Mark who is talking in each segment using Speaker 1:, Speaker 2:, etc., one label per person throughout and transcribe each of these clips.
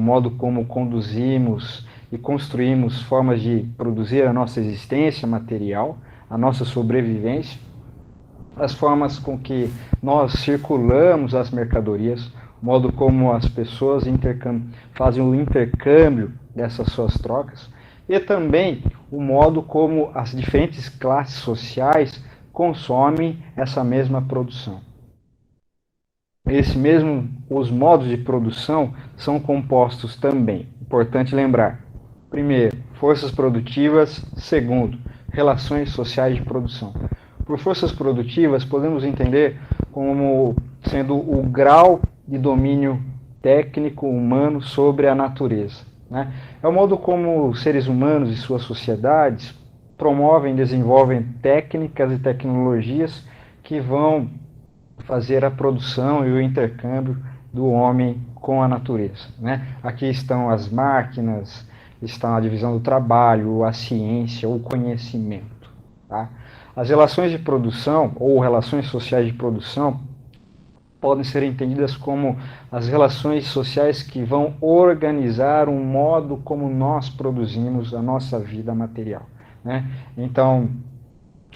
Speaker 1: o modo como conduzimos e construímos formas de produzir a nossa existência material, a nossa sobrevivência, as formas com que nós circulamos as mercadorias, o modo como as pessoas fazem o intercâmbio dessas suas trocas, e também o modo como as diferentes classes sociais consomem essa mesma produção. Os modos de produção são compostos também, importante lembrar, primeiro, forças produtivas, segundo, relações sociais de produção. Por forças produtivas, podemos entender como sendo o grau de domínio técnico humano sobre a natureza. Né? É o modo como os seres humanos e suas sociedades promovem e desenvolvem técnicas e tecnologias que vão fazer a produção e o intercâmbio do homem com a natureza. Né? Aqui estão as máquinas, está a divisão do trabalho, a ciência, o conhecimento. Tá? As relações de produção ou relações sociais de produção podem ser entendidas como as relações sociais que vão organizar um modo como nós produzimos a nossa vida material. Né? Então,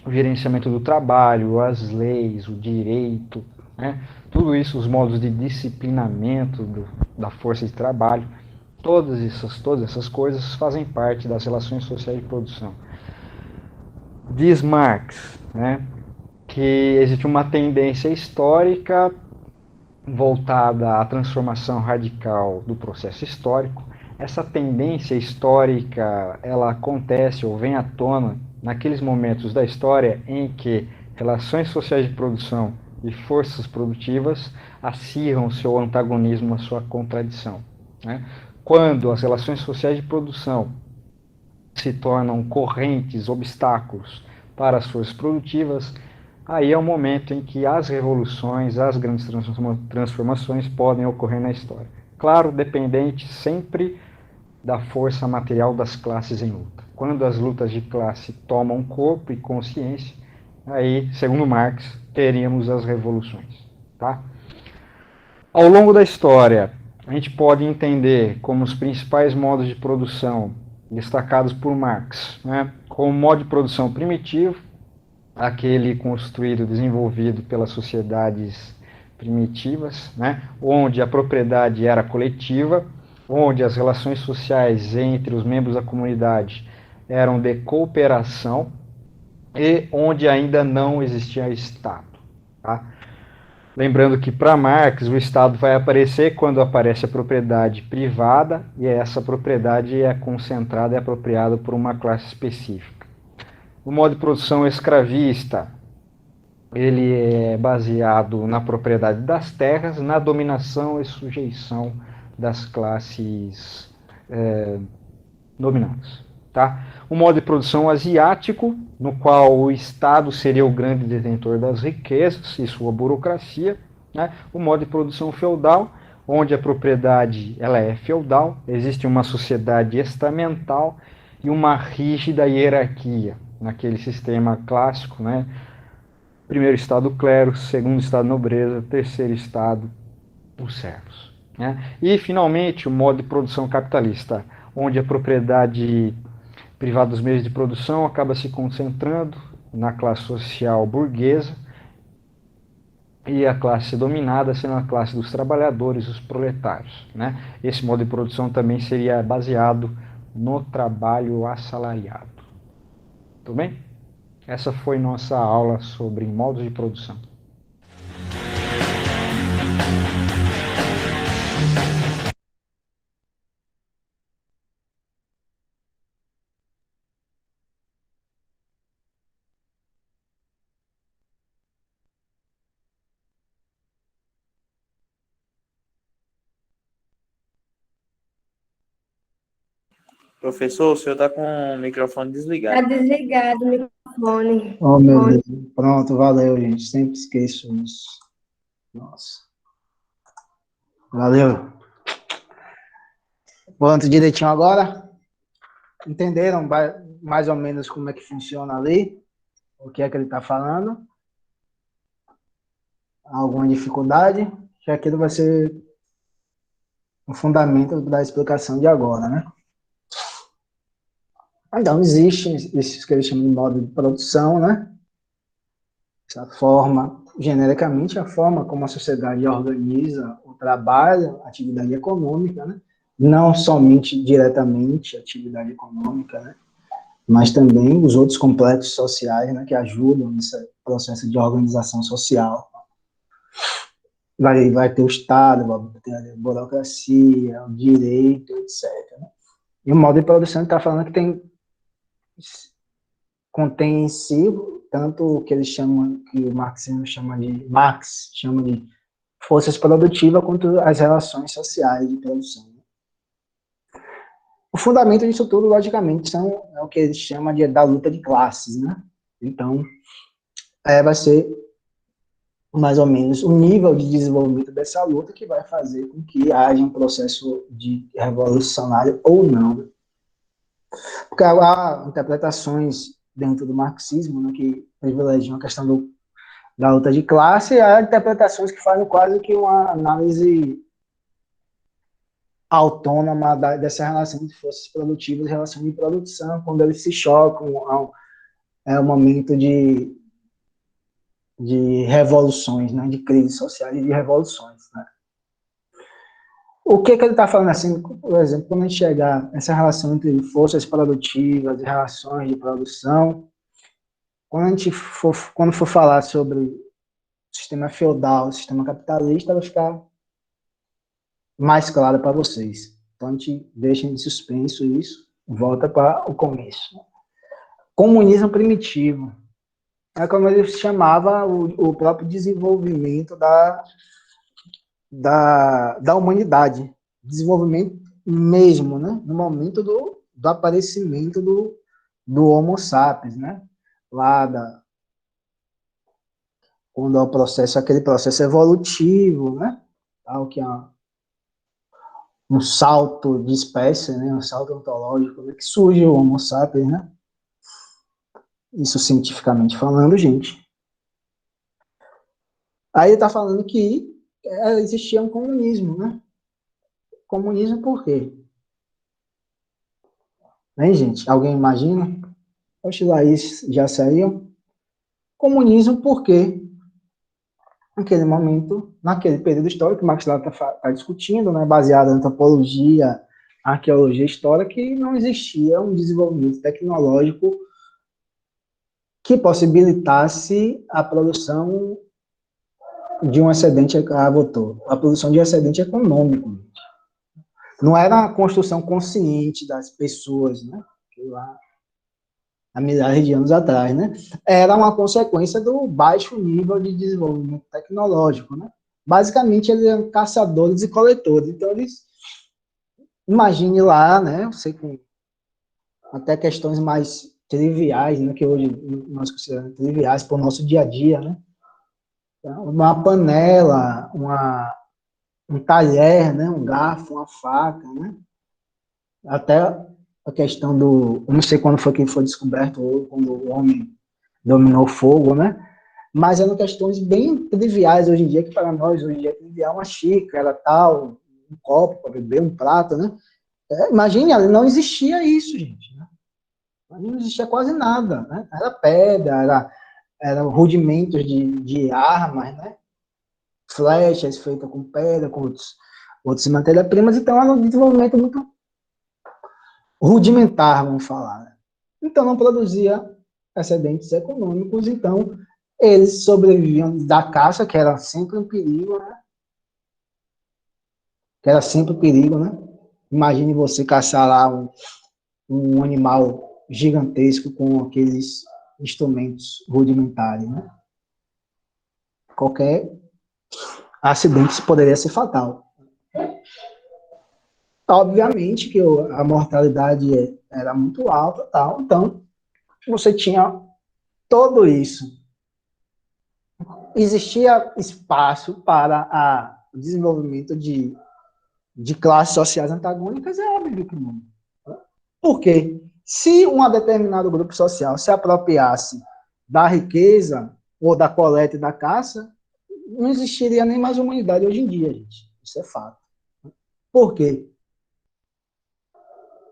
Speaker 1: o gerenciamento do trabalho, as leis, o direito, né? Tudo isso, os modos de disciplinamento da força de trabalho, todas essas coisas fazem parte das relações sociais de produção. Diz Marx, né, que existe uma tendência histórica voltada à transformação radical do processo histórico. Essa tendência histórica, ela acontece ou vem à tona naqueles momentos da história em que relações sociais de produção e forças produtivas acirram seu antagonismo, a sua contradição. Né? Quando as relações sociais de produção se tornam correntes, obstáculos para as forças produtivas, aí é o momento em que as revoluções, as grandes transformações podem ocorrer na história. Claro, dependente sempre da força material das classes em luta. Quando as lutas de classe tomam corpo e consciência, aí, segundo Marx, teríamos as revoluções. Tá? Ao longo da história, a gente pode entender como os principais modos de produção destacados por Marx, né, como modo de produção primitivo, aquele construído, desenvolvido pelas sociedades primitivas, né, onde a propriedade era coletiva, onde as relações sociais entre os membros da comunidade eram de cooperação e onde ainda não existia Estado. Tá? Lembrando que para Marx o Estado vai aparecer quando aparece a propriedade privada e essa propriedade é concentrada e apropriada por uma classe específica. O modo de produção escravista, ele é baseado na propriedade das terras, na dominação e sujeição das classes dominantes. Tá? O modo de produção asiático, no qual o Estado seria o grande detentor das riquezas e sua burocracia. Né? O modo de produção feudal, onde a propriedade ela é feudal, existe uma sociedade estamental e uma rígida hierarquia naquele sistema clássico, né? Primeiro estado, clero; segundo estado, nobreza; terceiro estado, os servos. Né? E, finalmente, o modo de produção capitalista, onde a propriedade privada dos meios de produção acaba se concentrando na classe social burguesa e a classe dominada sendo a classe dos trabalhadores, os proletários. Né? Esse modo de produção também seria baseado no trabalho assalariado. Tudo bem? Essa foi nossa aula sobre modos de produção.
Speaker 2: Professor, o senhor está com o microfone
Speaker 3: Está
Speaker 2: desligado.
Speaker 3: desligado o microfone.
Speaker 4: Oh, meu Deus. Pronto, valeu, gente. Sempre esqueço isso. Nossa. Valeu. Pronto, direitinho agora? Entenderam mais ou menos como é que funciona ali? O que é que ele está falando? Alguma dificuldade? Que aquilo vai ser o fundamento da explicação de agora, né? Então, existem esses que eles chamam de modo de produção, né? Essa forma, genericamente, a forma como a sociedade organiza o trabalho, a atividade econômica, né? Não somente diretamente a atividade econômica, né? Mas também os outros complexos sociais, né? Que ajudam nesse processo de organização social. Vai ter o Estado, vai ter a burocracia, o direito, etc. Né? E o modo de produção está falando que contém em si tanto o que eles chamam, que o marxismo Marx chama de forças produtivas, quanto as relações sociais de produção. O fundamento disso tudo, logicamente, é o que eles chamam da luta de classes, né? Então, vai ser mais ou menos o nível de desenvolvimento dessa luta que vai fazer com que haja um processo de revolucionário ou não. Porque há interpretações dentro do marxismo, né, que privilegiam a questão da luta de classe, e há interpretações que fazem quase que uma análise autônoma dessa relação de forças produtivas e relação de produção, quando eles se chocam, é um momento de revoluções, né, de crises sociais e de revoluções. Né. O que ele está falando assim, por exemplo, quando a gente chegar nessa relação entre forças produtivas e relações de produção, quando for falar sobre o sistema feudal, o sistema capitalista, vai ficar mais claro para vocês. Então a gente deixa em suspenso isso, volta para o começo. Comunismo primitivo. É como ele chamava o próprio desenvolvimento da humanidade. Desenvolvimento mesmo, né? No momento do aparecimento do Homo sapiens, né? Quando é o processo, aquele processo evolutivo, né? Tal que é um salto de espécie, né? Um salto ontológico, né? Que surge o Homo sapiens, né? Isso cientificamente falando, gente. Aí ele está falando que existia um comunismo, né? Comunismo por quê? Hein, gente? Alguém imagina? Os Laís já saíram. Comunismo por quê? Naquele momento, naquele período histórico que o Max está discutindo, né, baseado na antropologia, arqueologia histórica, que não existia um desenvolvimento tecnológico que possibilitasse a produção de um excedente, a produção de excedente econômico. Não era a construção consciente das pessoas, né, lá há milhares de anos atrás, né? Era uma consequência do baixo nível de desenvolvimento tecnológico, né? Basicamente, eles eram caçadores e coletores. Então, imagine lá, né? Você com até questões mais triviais, né? Que hoje nós consideramos triviais para o nosso dia a dia, né? Uma panela, um talher, né? Um garfo, uma faca, né? Até a questão eu não sei quando foi que foi descoberto, ou quando o homem dominou o fogo, né? Mas eram questões bem triviais hoje em dia, que para nós hoje em dia é trivial, uma xícara, tal, um copo para beber, um prato, né? Imagine, não existia isso, gente. Né? Não existia quase nada, né? Era pedra, era rudimentos de armas, né? Flechas feitas com pedra, com outras matérias-primas, então era um desenvolvimento muito rudimentar, vamos falar. Né? Então não produzia excedentes econômicos, então eles sobreviviam da caça, que era sempre um perigo, né? Que era sempre um perigo, né? Imagine você caçar lá um animal gigantesco com aqueles instrumentos rudimentares, né? Qualquer acidente poderia ser fatal. Obviamente que a mortalidade era muito alta, tal, então você tinha tudo isso. Existia espaço para o desenvolvimento de classes sociais antagônicas, é óbvio que não. Por quê? Se um determinado grupo social se apropriasse da riqueza ou da coleta e da caça, não existiria nem mais humanidade hoje em dia, gente. Isso é fato. Por quê?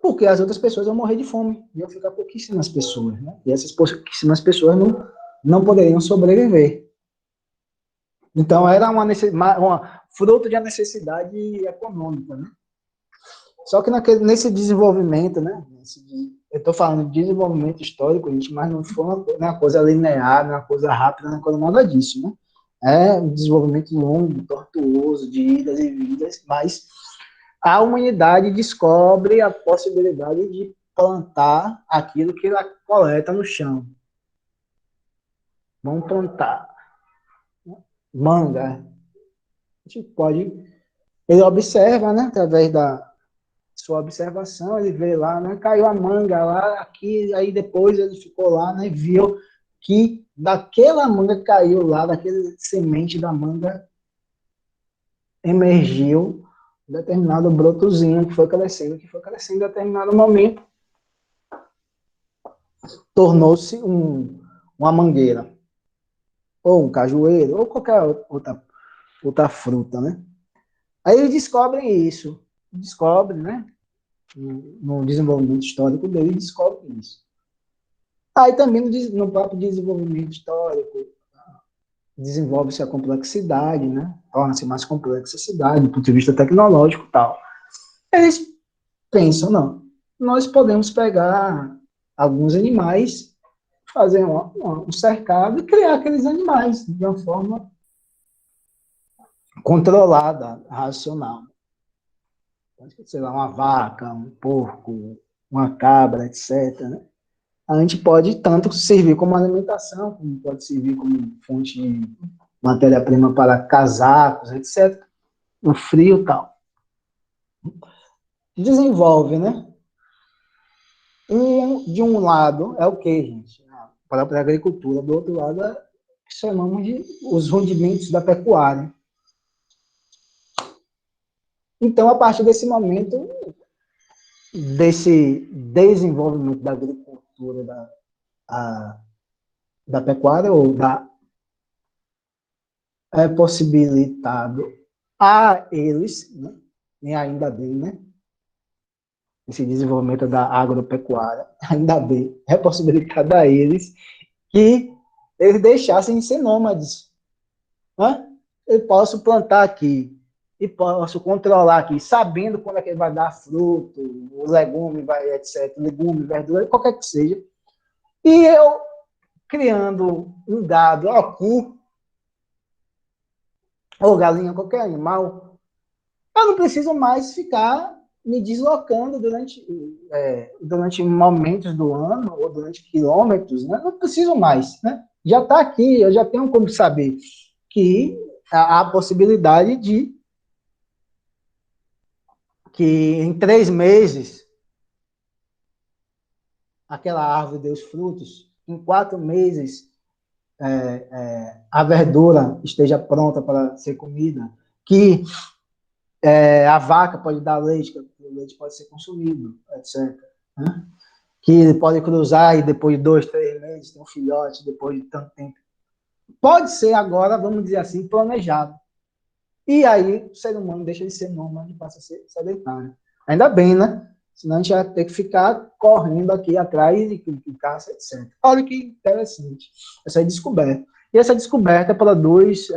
Speaker 4: Porque as outras pessoas vão morrer de fome, iam ficar pouquíssimas pessoas, né? E essas pouquíssimas pessoas não poderiam sobreviver. Então, era uma fruto de uma necessidade econômica, né? Só que nesse desenvolvimento, né? Eu estou falando de desenvolvimento histórico, gente, mas não foi uma coisa linear, não é uma coisa rápida, não é coisa nada disso, né? É um desenvolvimento longo, tortuoso, de idas e vindas, mas a humanidade descobre a possibilidade de plantar aquilo que ela coleta no chão. Vamos plantar manga. A gente pode... Ele observa, né, através da sua observação, ele vê lá, né, caiu a manga lá, aqui, aí depois ele ficou lá, né, viu que daquela manga que caiu lá, daquele semente da manga, emergiu um determinado brotozinho que foi crescendo em determinado momento, tornou-se uma mangueira, ou um cajueiro, ou qualquer outra fruta, né? Aí eles descobrem isso, né? No desenvolvimento histórico dele, descobrem isso. Aí também no próprio desenvolvimento histórico, desenvolve-se a complexidade, né? Torna-se mais complexa a cidade, do ponto de vista tecnológico e tal. Eles pensam, não, nós podemos pegar alguns animais, fazer um cercado e criar aqueles animais de uma forma controlada, racional. Sei lá, uma vaca, um porco, uma cabra, etc., né? A gente pode tanto servir como alimentação, como pode servir como fonte de matéria-prima para casacos, etc. No frio e tal. Desenvolve, né? E de um lado é o que, gente? A própria agricultura. Do outro lado é o que chamamos de os rudimentos da pecuária. Então, a partir desse momento, desse desenvolvimento da agricultura, da pecuária, ou é possibilitado a eles, né? E ainda bem, né? Esse desenvolvimento da agropecuária, ainda bem, é possibilitado a eles que eles deixassem de ser nômades. Né? Eu posso plantar aqui e posso controlar aqui, sabendo quando é que ele vai dar fruto, o legume, etc., legume, verdura, qualquer que seja. E eu, criando um gado aqui, ou galinha, qualquer animal, eu não preciso mais ficar me deslocando durante momentos do ano, ou durante quilômetros, né? Não preciso mais, né? Já está aqui, eu já tenho como saber que há a possibilidade de que em 3 meses aquela árvore dê os frutos, em 4 meses a verdura esteja pronta para ser comida, que a vaca pode dar leite, que o leite pode ser consumido, etc. Né? Que ele pode cruzar e depois de 2, 3 meses tem um filhote, depois de tanto tempo. Pode ser agora, vamos dizer assim, planejado. E aí o ser humano deixa de ser nômade e passa a ser sedentário. Ainda bem, né? Senão a gente vai ter que ficar correndo aqui atrás de caça, etc. Olha que interessante essa descoberta. E essa descoberta produz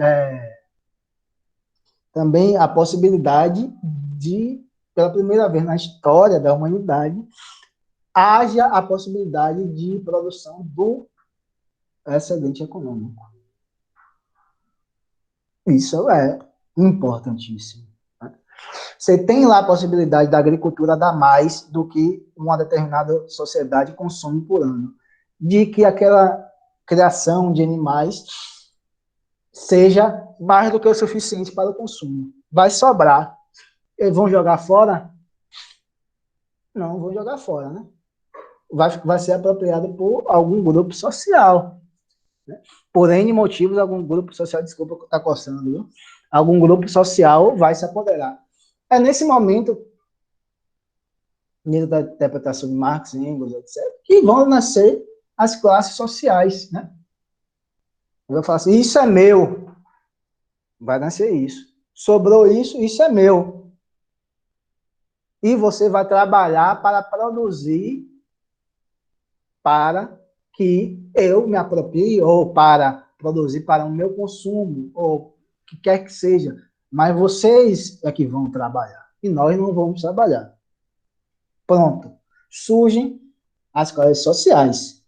Speaker 4: também a possibilidade de, pela primeira vez na história da humanidade, haja a possibilidade de produção do excedente econômico. Isso é importantíssimo. Né? Você tem lá a possibilidade da agricultura dar mais do que uma determinada sociedade consome por ano. De que aquela criação de animais seja mais do que o suficiente para o consumo. Vai sobrar. Eles vão jogar fora? Não vão jogar fora, né? Vai ser apropriado por algum grupo social. Né? Por N motivos, algum grupo social, desculpa que está coçando, viu? Algum grupo social vai se apoderar. É nesse momento, dentro da interpretação de Marx, Engels, etc., que vão nascer as classes sociais. Né? Eu vou falar assim, isso é meu. Vai nascer isso. Sobrou isso, isso é meu. e você vai trabalhar para produzir para que eu me aproprie, ou para produzir para o meu consumo, ou o que quer que seja. Mas vocês é que vão trabalhar, e nós não vamos trabalhar. Pronto. Surgem as classes sociais.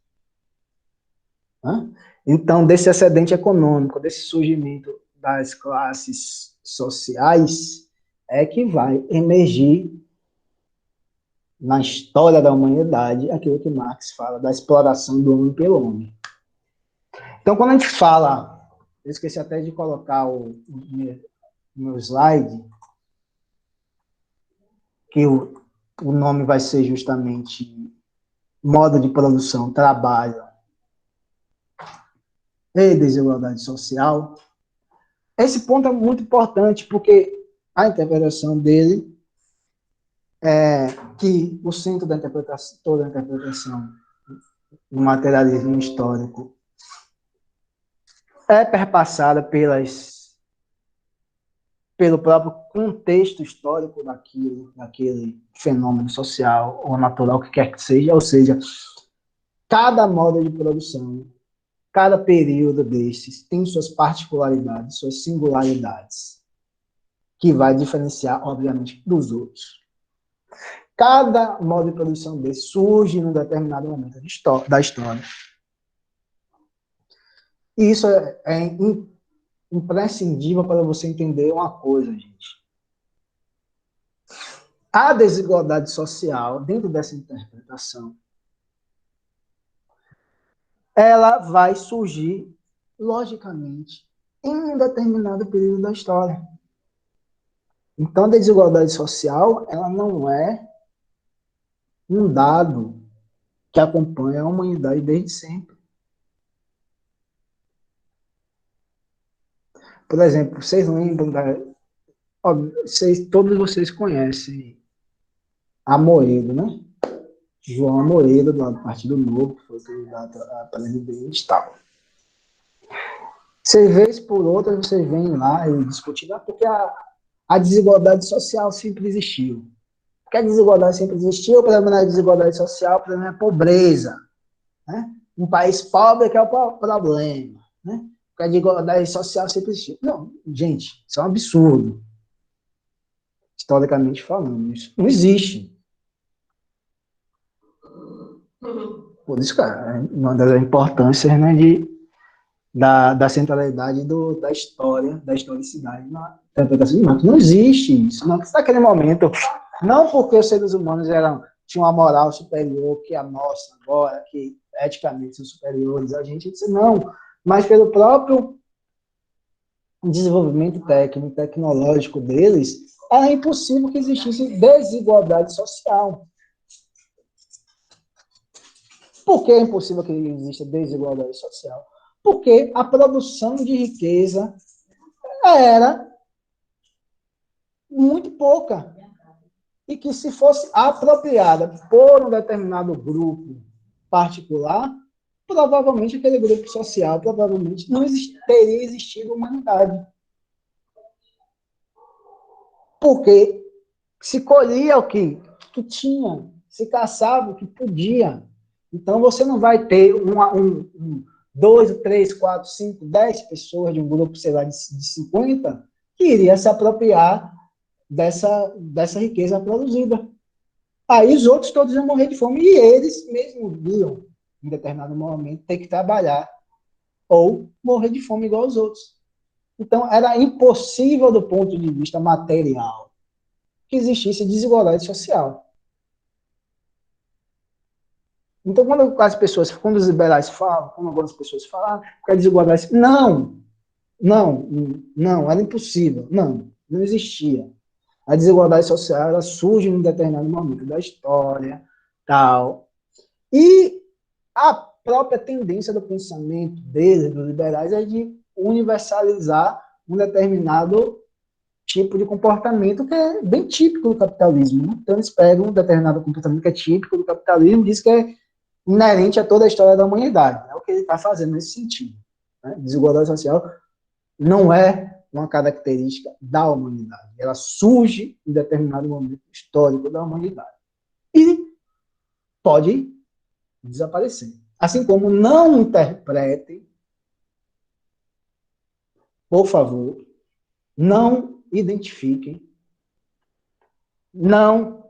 Speaker 4: Né? Então, desse excedente econômico, desse surgimento das classes sociais, é que vai emergir na história da humanidade aquilo que Marx fala da exploração do homem pelo homem. Então, quando a gente fala, eu esqueci até de colocar o meu slide, que o nome vai ser justamente modo de produção, trabalho e desigualdade social. Esse ponto é muito importante, porque a interpretação dele é que o centro da interpretação, toda a interpretação do materialismo histórico é perpassada pelo próprio contexto histórico daquele fenômeno social ou natural, que quer que seja, ou seja, cada modo de produção, cada período desses tem suas particularidades, suas singularidades, que vai diferenciar, obviamente, dos outros. Cada modo de produção desse surge num determinado momento da história. E isso é imprescindível para você entender uma coisa, gente. A desigualdade social, dentro dessa interpretação, ela vai surgir, logicamente, em um determinado período da história. Então, a desigualdade social, ela não é um dado que acompanha a humanidade desde sempre. Por exemplo, vocês lembram todos vocês conhecem Amoedo, né? João Amoedo, do Partido Novo, que foi candidato a presidente e tal. Você vez por outra, vocês vêm lá e discutir, porque a desigualdade social sempre existiu. Porque a desigualdade sempre existiu, o problema não é a desigualdade social, o problema é a pobreza. Né? Um país pobre que é o problema. Né? Porque a desigualdade social sempre existiu. Não, gente, isso é um absurdo. Historicamente falando, isso não existe. Por isso, cara, uma das importâncias, né, da centralidade da história, da historicidade na interpretação de Marx. Não existe isso. Não, naquele momento, não porque os seres humanos tinham uma moral superior que a nossa agora, que eticamente são superiores a gente, não, mas pelo próprio desenvolvimento técnico, tecnológico deles, é impossível que existisse desigualdade social. Por que é impossível que exista desigualdade social? Porque a produção de riqueza era muito pouca. E que se fosse apropriada por um determinado grupo particular, provavelmente aquele grupo social, provavelmente não teria existido humanidade. Porque se colhia o que tinha, se caçava o que podia. Então, você não vai ter 2, 3, 4, 5, 10 pessoas de um grupo, sei lá, de 50, que iria se apropriar dessa riqueza produzida. Aí os outros todos iam morrer de fome, e eles mesmo viam, em determinado momento, ter que trabalhar, ou morrer de fome igual aos outros. Então, era impossível, do ponto de vista material, que existisse desigualdade social. Então, quando os liberais falam, quando algumas pessoas falam, que a desigualdade... Não, era impossível. Não existia. A desigualdade social, ela surge em um determinado momento da história, tal. E a própria tendência do pensamento deles, dos liberais, é de universalizar um determinado tipo de comportamento que é bem típico do capitalismo. Né? Então, eles pegam um determinado comportamento que é típico do capitalismo e dizem que é inerente a toda a história da humanidade. É o que ele está fazendo nesse sentido. Né? Desigualdade social não é uma característica da humanidade. Ela surge em determinado momento histórico da humanidade. E pode desaparecer. Assim como não interpretem, por favor, não identifiquem, não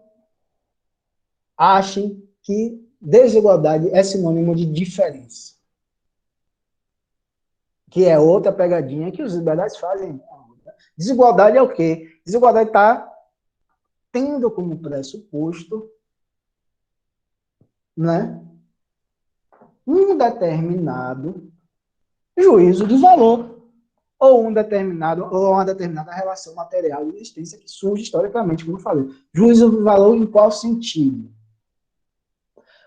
Speaker 4: achem que desigualdade é sinônimo de diferença. Que é outra pegadinha que os liberais fazem. Desigualdade é o quê? Desigualdade está tendo como pressuposto, né, um determinado juízo de valor, ou uma determinada relação material de existência que surge historicamente, como eu falei. Juízo de valor em qual sentido?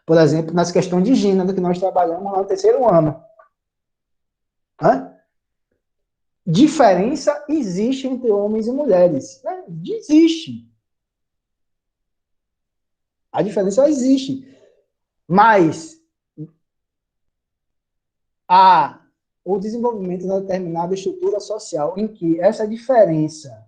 Speaker 4: Por exemplo, nas questões de gênero que nós trabalhamos lá no terceiro ano. Diferença existe entre homens e mulheres. Existe. A diferença existe. Mas há o desenvolvimento de uma determinada estrutura social em que essa diferença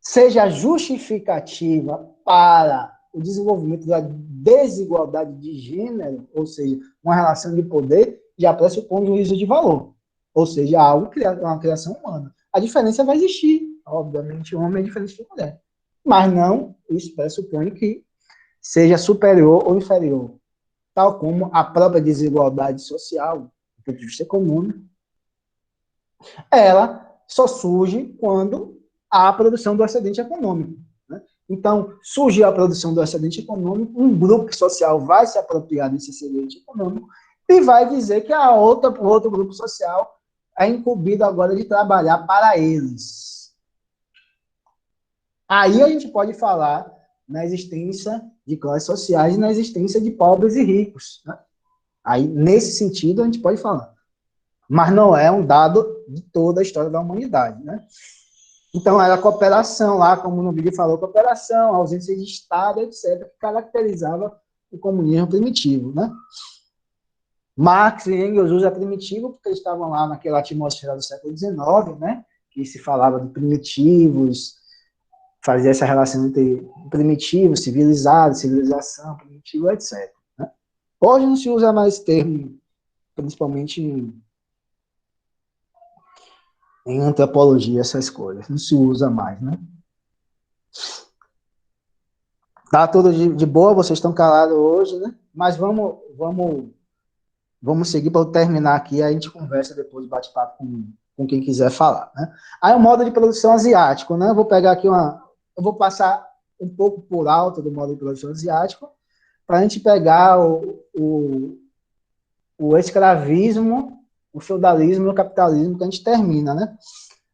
Speaker 4: seja justificativa para o desenvolvimento da desigualdade de gênero, ou seja, uma relação de poder, já pressupõe um juízo de valor. Ou seja, algo uma criação humana. A diferença vai existir. Obviamente, o homem é diferente da mulher. Mas não, isso pressupõe que seja superior ou inferior. Tal como a própria desigualdade social, do ponto de vista econômico, ela só surge quando há a produção do excedente econômico. Né? Então, surge a produção do excedente econômico, um grupo social vai se apropriar desse excedente econômico e vai dizer que o outro grupo social é incumbido agora de trabalhar para eles. Aí a gente pode falar na existência de classes sociais e na existência de pobres e ricos. Né? Aí, nesse sentido, a gente pode falar. Mas não é um dado de toda a história da humanidade. Né? Então, era a cooperação lá, como o Nobili falou, cooperação, ausência de Estado, etc., que caracterizava o comunismo primitivo. Né? Marx e Engels usam primitivo porque eles estavam lá naquela atmosfera do século XIX, né? Que se falava de primitivos, fazia essa relação entre primitivo, civilizado, civilização, primitivo, etc. Né? Hoje não se usa mais termo, principalmente em antropologia, essas coisas. Não se usa mais, né? Tá tudo de boa, vocês estão calados hoje, né? Mas vamos seguir para terminar aqui, aí a gente conversa depois, bate-papo com quem quiser falar, né? Aí o modo de produção asiático, né? Eu vou pegar aqui eu vou passar um pouco por alto do modo de produção asiático, para a gente pegar o escravismo, o feudalismo e o capitalismo que a gente termina, né?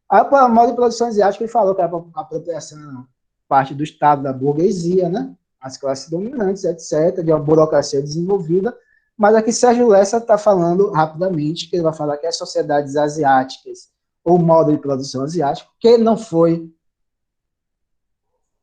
Speaker 4: Aí o modo de produção asiático ele falou que era a apropriação parte do Estado, da burguesia, né? As classes dominantes, etc., de uma burocracia desenvolvida. Mas aqui Sérgio Lessa está falando rapidamente, que ele vai falar que as sociedades asiáticas, ou modo de produção asiático, que não foi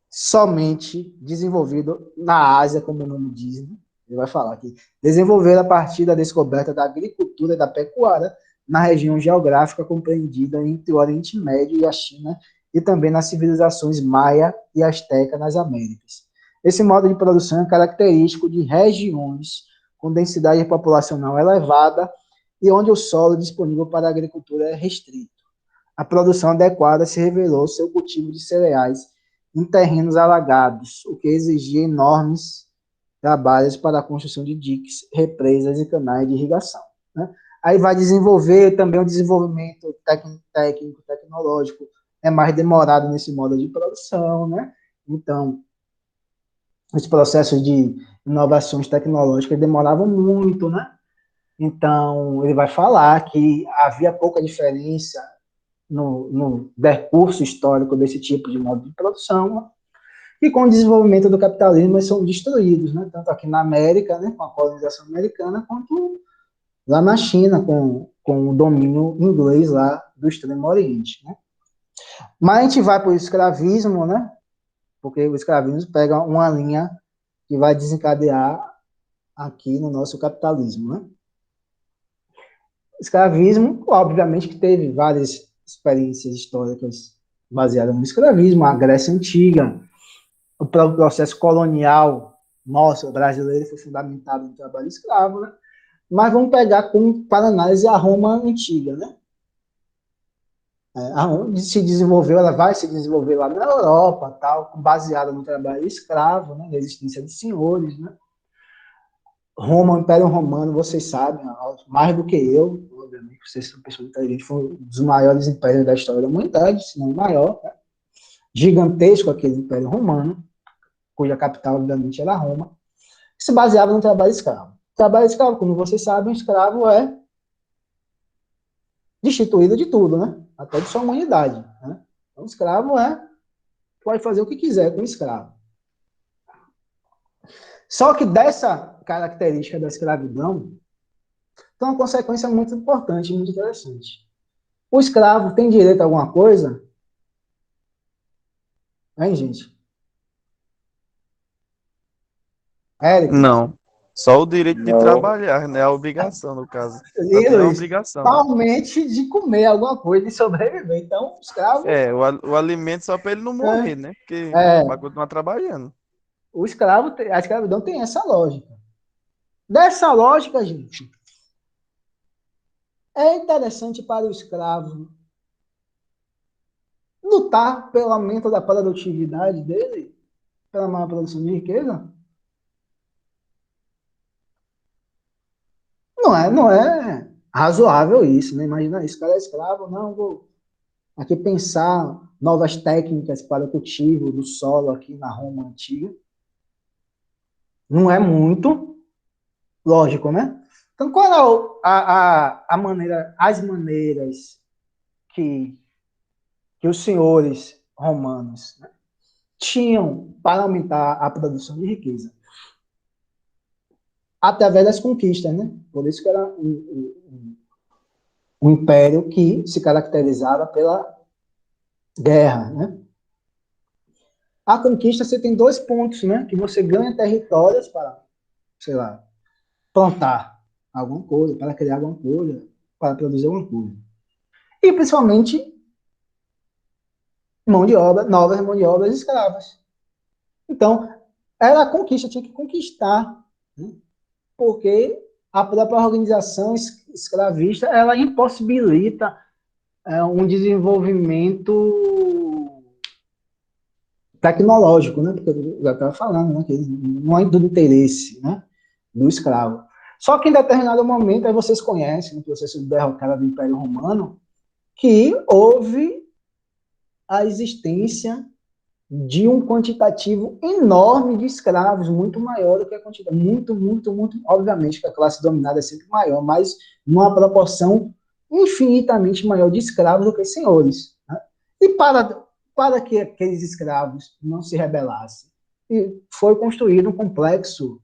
Speaker 4: somente desenvolvido na Ásia, como o nome diz, né? Ele vai falar que desenvolver a partir da descoberta da agricultura e da pecuária na região geográfica compreendida entre o Oriente Médio e a China, e também nas civilizações maia e asteca nas Américas. Esse modo de produção é característico de regiões com densidade populacional elevada e onde o solo disponível para a agricultura é restrito. A produção adequada se revelou seu cultivo de cereais em terrenos alagados, o que exigia enormes trabalhos para a construção de diques, represas e canais de irrigação. Né? Aí vai desenvolver também o desenvolvimento técnico, tecnológico, é mais demorado nesse modo de produção, né? Então, os processos de inovações tecnológicas demoravam muito, né? Então, ele vai falar que havia pouca diferença no percurso histórico desse tipo de modo de produção, e com o desenvolvimento do capitalismo eles são destruídos, né? Tanto aqui na América, né, com a colonização americana, quanto lá na China, com o domínio inglês lá do Extremo Oriente, né? Mas a gente vai para o escravismo, né? Porque o escravismo pega uma linha que vai desencadear aqui no nosso capitalismo, né? Escravismo, obviamente, que teve várias experiências históricas baseadas no escravismo, a Grécia Antiga, o próprio processo colonial nosso, brasileiro, foi fundamentado no trabalho escravo, né? Mas vamos pegar para análise a Roma Antiga, né? A Roma se desenvolveu, ela vai se desenvolver lá na Europa, tal, baseada no trabalho escravo, né? Na existência de senhores, né? Roma, o Império Romano, vocês sabem, mais do que eu, obviamente, vocês são pessoas inteligentes, foi um dos maiores impérios da história da humanidade, se não o maior, né? Gigantesco aquele Império Romano, cuja capital, obviamente, era Roma, que se baseava no trabalho escravo. O trabalho escravo, como vocês sabem, o escravo é destituído de tudo, né? Até de sua humanidade, né? Então, o escravo pode fazer o que quiser com o escravo. Só que dessa característica da escravidão, tem uma consequência muito importante, muito interessante. O escravo tem direito a alguma coisa? Hein, gente? Érico?
Speaker 2: Não. Só o direito de
Speaker 1: Não.
Speaker 2: trabalhar, né? A obrigação, no caso. Só tem a obrigação.
Speaker 4: Principalmente de comer alguma coisa, de sobreviver. Então, o escravo...
Speaker 2: O alimento só para ele não morrer, né? Porque vai continuar trabalhando.
Speaker 4: O escravo, a escravidão tem essa lógica. Dessa lógica, gente, é interessante para o escravo lutar pelo aumento da produtividade dele, pela maior produção de riqueza? Não é razoável isso, né? Imagina, esse cara é escravo, não, vou aqui pensar novas técnicas para o cultivo do solo aqui na Roma antiga. Não é muito lógico, né? Então, qual é as maneiras que os senhores romanos, né, tinham para aumentar a produção de riqueza? Através das conquistas, né? Por isso que era um império que se caracterizava pela guerra, né? A conquista, você tem 2 pontos, né? Que você ganha territórios para, sei lá, plantar alguma coisa, para criar alguma coisa, para produzir alguma coisa. E, principalmente, novas mão de obras escravas. Então, era a conquista, tinha que conquistar, né? Porque a própria organização escravista, ela impossibilita um desenvolvimento tecnológico, né? Porque eu já estava falando, né? Que não é do interesse, né? Do escravo. Só que em determinado momento, aí vocês conhecem, no processo de derrocada do Império Romano, que houve a existência de um quantitativo enorme de escravos, muito maior do que a quantidade, muito, obviamente que a classe dominada é sempre maior, mas numa proporção infinitamente maior de escravos do que senhores, né? E para que aqueles escravos não se rebelassem, foi construído um complexo,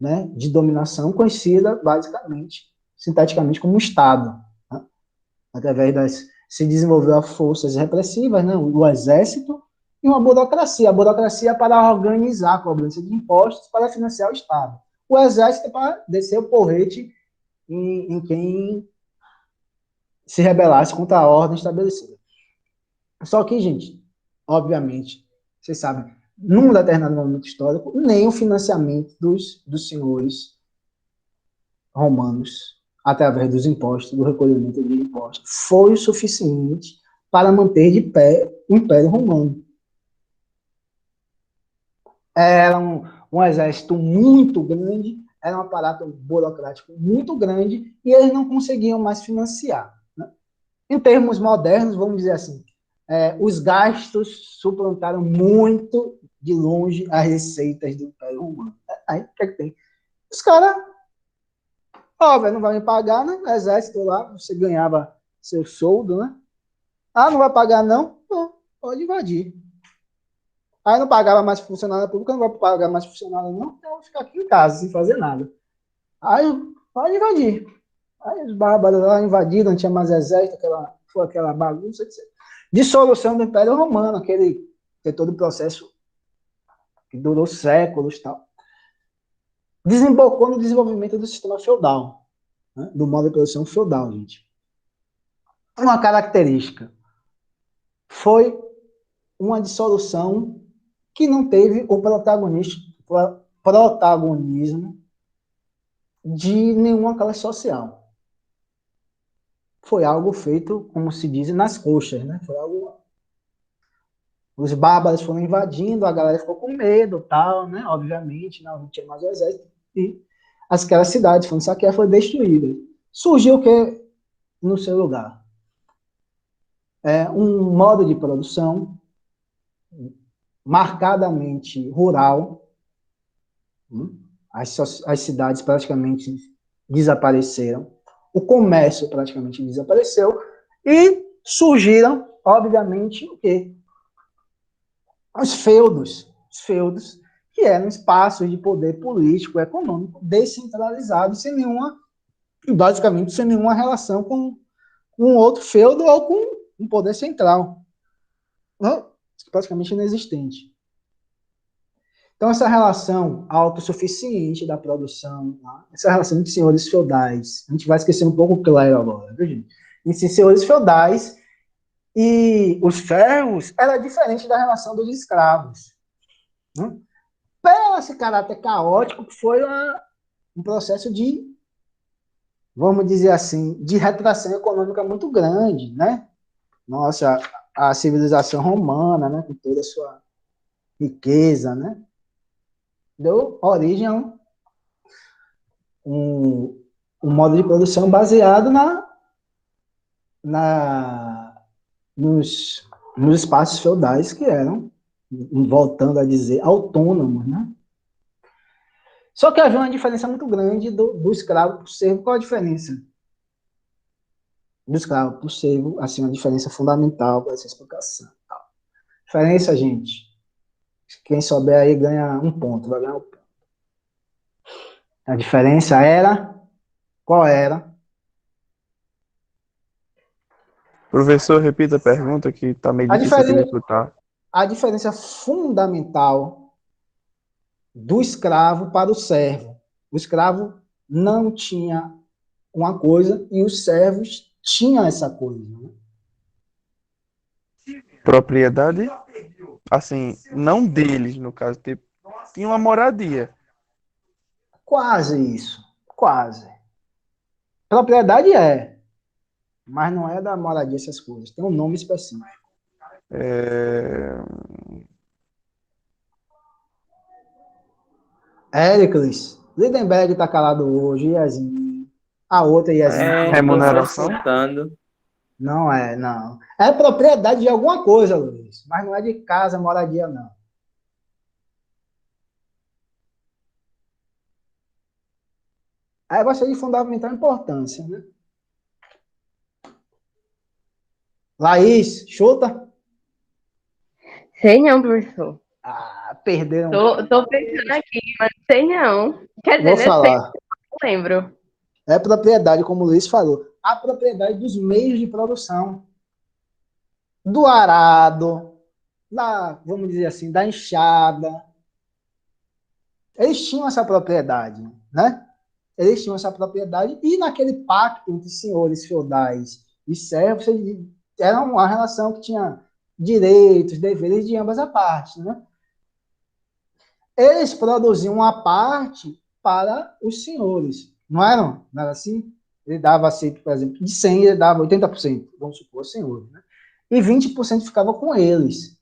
Speaker 4: né, de dominação conhecida basicamente, sinteticamente, como Estado, né? Através se desenvolveu forças repressivas, né, o exército, e uma burocracia. A burocracia é para organizar a cobrança de impostos para financiar o Estado. O exército é para descer o porrete em quem se rebelasse contra a ordem estabelecida. Só que, gente, obviamente, vocês sabem, num determinado momento histórico, nem o financiamento dos senhores romanos, através dos impostos, do recolhimento de impostos, foi o suficiente para manter de pé o Império Romano. Era um exército muito grande, era um aparato burocrático muito grande, e eles não conseguiam mais financiar, né? Em termos modernos, vamos dizer assim, os gastos suplantaram muito de longe as receitas do Império Romano. Aí, o que é que tem? Os caras, velho, não vai me pagar, né? O exército lá, você ganhava seu soldo, né? Ah, não vai pagar, não? Não, pode invadir. Aí não pagava mais funcionária pública, não vai pagar mais funcionária, não, então eu vou ficar aqui em casa, sem fazer nada. Aí pode invadir. Aí os bárbaros lá invadiram, não tinha mais exército, foi aquela bagunça. Dissolução do Império Romano, aquele todo o processo que durou séculos e tal. Desembocou no desenvolvimento do sistema feudal, né? Do modo de produção feudal, gente. uma característica. Foi uma dissolução que não teve o protagonismo de nenhuma classe social. Foi algo feito, como se diz, nas coxas, né? Foi algo... Os bárbaros foram invadindo, a galera ficou com medo, tal, né? Obviamente, não tinha mais o exército, e aquelas cidades foram saqueadas, foram destruídas. Surgiu o que no seu lugar? Um modo de produção marcadamente rural. As cidades praticamente desapareceram, o comércio praticamente desapareceu, e surgiram, obviamente, o quê? Os feudos, que eram espaços de poder político, econômico, descentralizados, basicamente sem nenhuma relação com um outro feudo ou com um poder central, praticamente inexistente. Então, essa relação autossuficiente da produção, tá? Essa relação de senhores feudais, a gente vai esquecer um pouco claro agora, viu, gente? Esses senhores feudais e os ferros era diferente da relação dos escravos. Né? Pelo esse caráter caótico, que foi um processo de, vamos dizer assim, de retração econômica muito grande, né? Nossa, a civilização romana, né, com toda a sua riqueza, né? Deu origem a um modo de produção baseado nos espaços feudais que eram, voltando a dizer, autônomos, né? Só que havia uma diferença muito grande do escravo para o servo. Qual a diferença? Do escravo para o servo, assim, uma diferença fundamental para essa explicação. Diferença, gente, quem souber aí ganha um ponto, vai ganhar um ponto. A diferença era, qual era?
Speaker 2: Professor, repita a pergunta que está meio difícil aqui de escutar.
Speaker 4: A diferença fundamental do escravo para o servo. O escravo não tinha uma coisa e os servos tinham essa coisa. Né?
Speaker 2: Propriedade, assim, não deles, no caso, tinha uma moradia.
Speaker 4: Quase isso, quase. Propriedade mas não é da moradia essas coisas. Tem um nome específico. Éricles, Lindenberg está calado hoje, Iazinho. A outra Iazinho.
Speaker 2: Remuneração.
Speaker 4: Não é, não. É propriedade de alguma coisa, Luiz, mas não é de casa, moradia, não. Aí vai ser de fundamental importância, né? Laís, chuta?
Speaker 3: Sei não, professor.
Speaker 4: Perderam.
Speaker 3: Tô pensando aqui, mas sei não. Quer dizer,
Speaker 4: Vou falar.
Speaker 3: Sei, não lembro.
Speaker 4: É propriedade, como o Luiz falou. A propriedade dos meios de produção. Do arado, vamos dizer assim, da enxada. Eles tinham essa propriedade, né? Eles tinham essa propriedade e naquele pacto entre senhores feudais e servos, era uma relação que tinha direitos, deveres de ambas as partes, né? Eles produziam uma parte para os senhores, não eram? Não era assim? Ele dava, assim, por exemplo, de 100, ele dava 80%, vamos supor, os senhores, né? E 20% ficava com eles.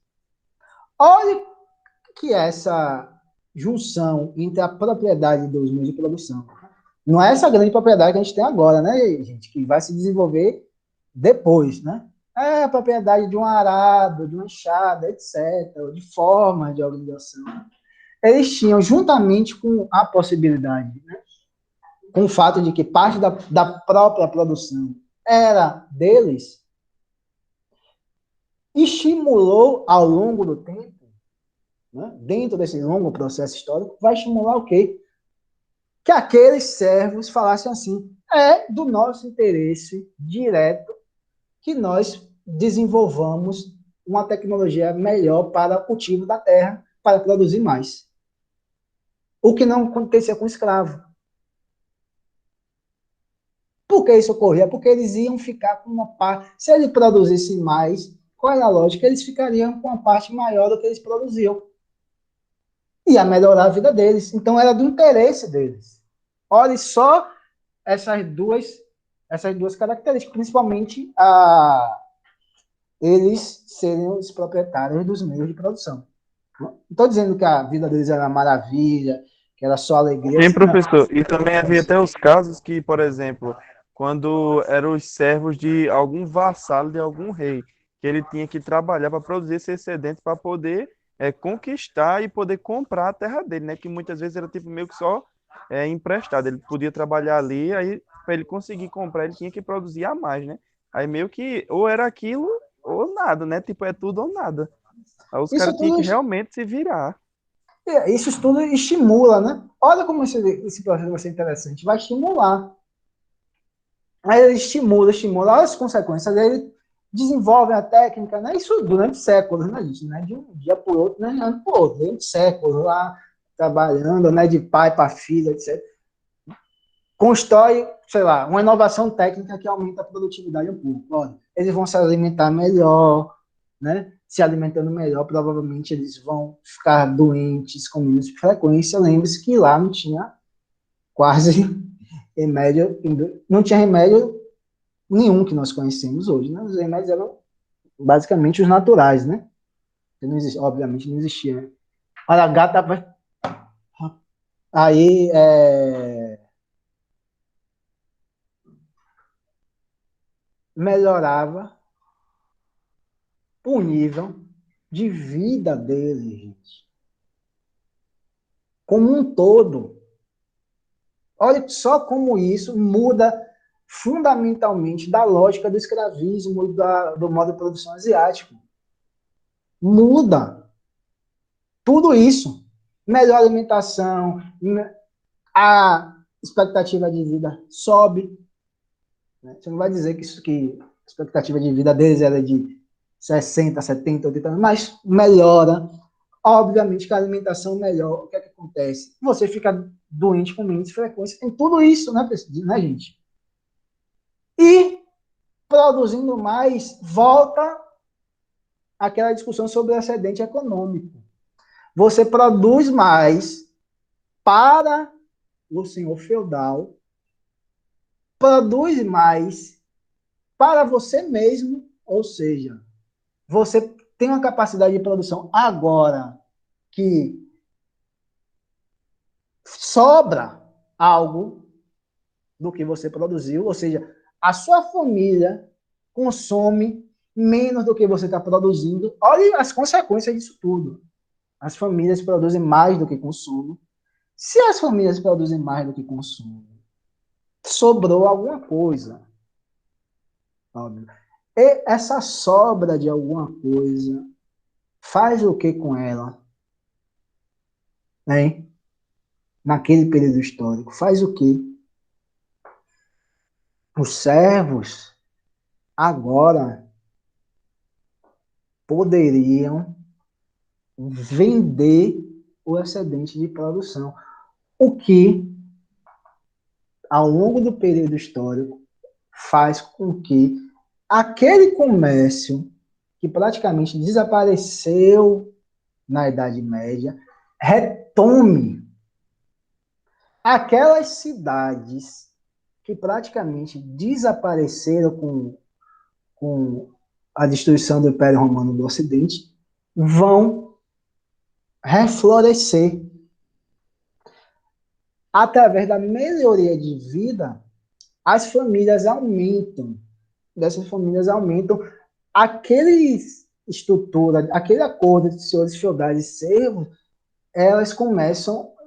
Speaker 4: Olha que essa junção entre a propriedade dos meios de produção. Não é essa grande propriedade que a gente tem agora, né, gente? Que vai se desenvolver depois, né? É a propriedade de um arado, de uma enxada, etc., de forma de organização. Eles tinham, juntamente com a possibilidade, né, com o fato de que parte da própria produção era deles, estimulou ao longo do tempo, né, dentro desse longo processo histórico, vai estimular o quê? Que aqueles servos falassem assim, é do nosso interesse direto que nós desenvolvamos uma tecnologia melhor para o cultivo da terra, para produzir mais. O que não acontecia com o escravo. Por que isso ocorria? Porque eles iam ficar com uma parte. Se ele produzisse mais, qual era a lógica? Eles ficariam com uma parte maior do que eles produziam. Ia melhorar a vida deles. Então era do interesse deles. Olhe só essas duas características, principalmente eles serem os proprietários dos meios de produção. Não estou dizendo que a vida deles era maravilha, que era só alegria.
Speaker 2: Sim,
Speaker 4: Não.
Speaker 2: professor. E também havia até os casos que, por exemplo, quando eram os servos de algum vassalo de algum rei, que ele tinha que trabalhar para produzir esse excedente para poder conquistar e poder comprar a terra dele, né? Que muitas vezes era tipo meio que só emprestado. Ele podia trabalhar ali, aí para ele conseguir comprar, ele tinha que produzir a mais, né? Aí meio que ou era aquilo ou nada, né? Tipo, é tudo ou nada. Aí os
Speaker 4: Isso
Speaker 2: caras tinham
Speaker 4: tudo,
Speaker 2: que realmente se virar.
Speaker 4: isso tudo estimula, né? Olha como esse processo vai ser interessante. Vai estimular. Aí ele estimula. Olha as consequências. Ele desenvolve a técnica, né? Isso durante séculos, né, gente? Não é de um dia para o outro, né? Ano para o outro. Durante séculos lá, trabalhando, né? De pai para filho, etc. Constrói, sei lá, uma inovação técnica que aumenta a produtividade um pouco. Olha, eles vão se alimentar melhor, né? Se alimentando melhor, provavelmente eles vão ficar doentes com menos frequência. Lembre-se que lá não tinha quase remédio, não tinha remédio nenhum que nós conhecemos hoje, né? Os remédios eram basicamente os naturais, né? Não existia, obviamente não existia. Olha, a gata vai... Aí, melhorava o nível de vida dele, gente. Como um todo. Olha só como isso muda fundamentalmente da lógica do escravismo e do modo de produção asiático. Muda. Tudo isso. Melhor alimentação, a expectativa de vida sobe. Você não vai dizer que a expectativa de vida deles era de 60, 70, 80 anos, mas melhora. Obviamente que a alimentação melhora. O que é que acontece? Você fica doente com menos frequência. Tem tudo isso, né, gente? E produzindo mais, volta aquela discussão sobre o excedente econômico. Você produz mais para o senhor feudal, produz mais para você mesmo, ou seja, você tem uma capacidade de produção agora que sobra algo do que você produziu, ou seja, a sua família consome menos do que você está produzindo. Olha as consequências disso tudo. As famílias produzem mais do que consomem. Se as famílias produzem mais do que consomem, sobrou alguma coisa. Óbvio. E essa sobra de alguma coisa faz o que com ela? Né? Naquele período histórico. Faz o quê? Os servos agora poderiam vender o excedente de produção. O que, ao longo do período histórico, faz com que aquele comércio que praticamente desapareceu na Idade Média retome. Aquelas cidades que praticamente desapareceram com a destruição do Império Romano do Ocidente vão reflorescer. Através da melhoria de vida, as famílias aumentam. Dessas famílias aumentam aquele estrutura, aquele acordo de senhores feudais e servos,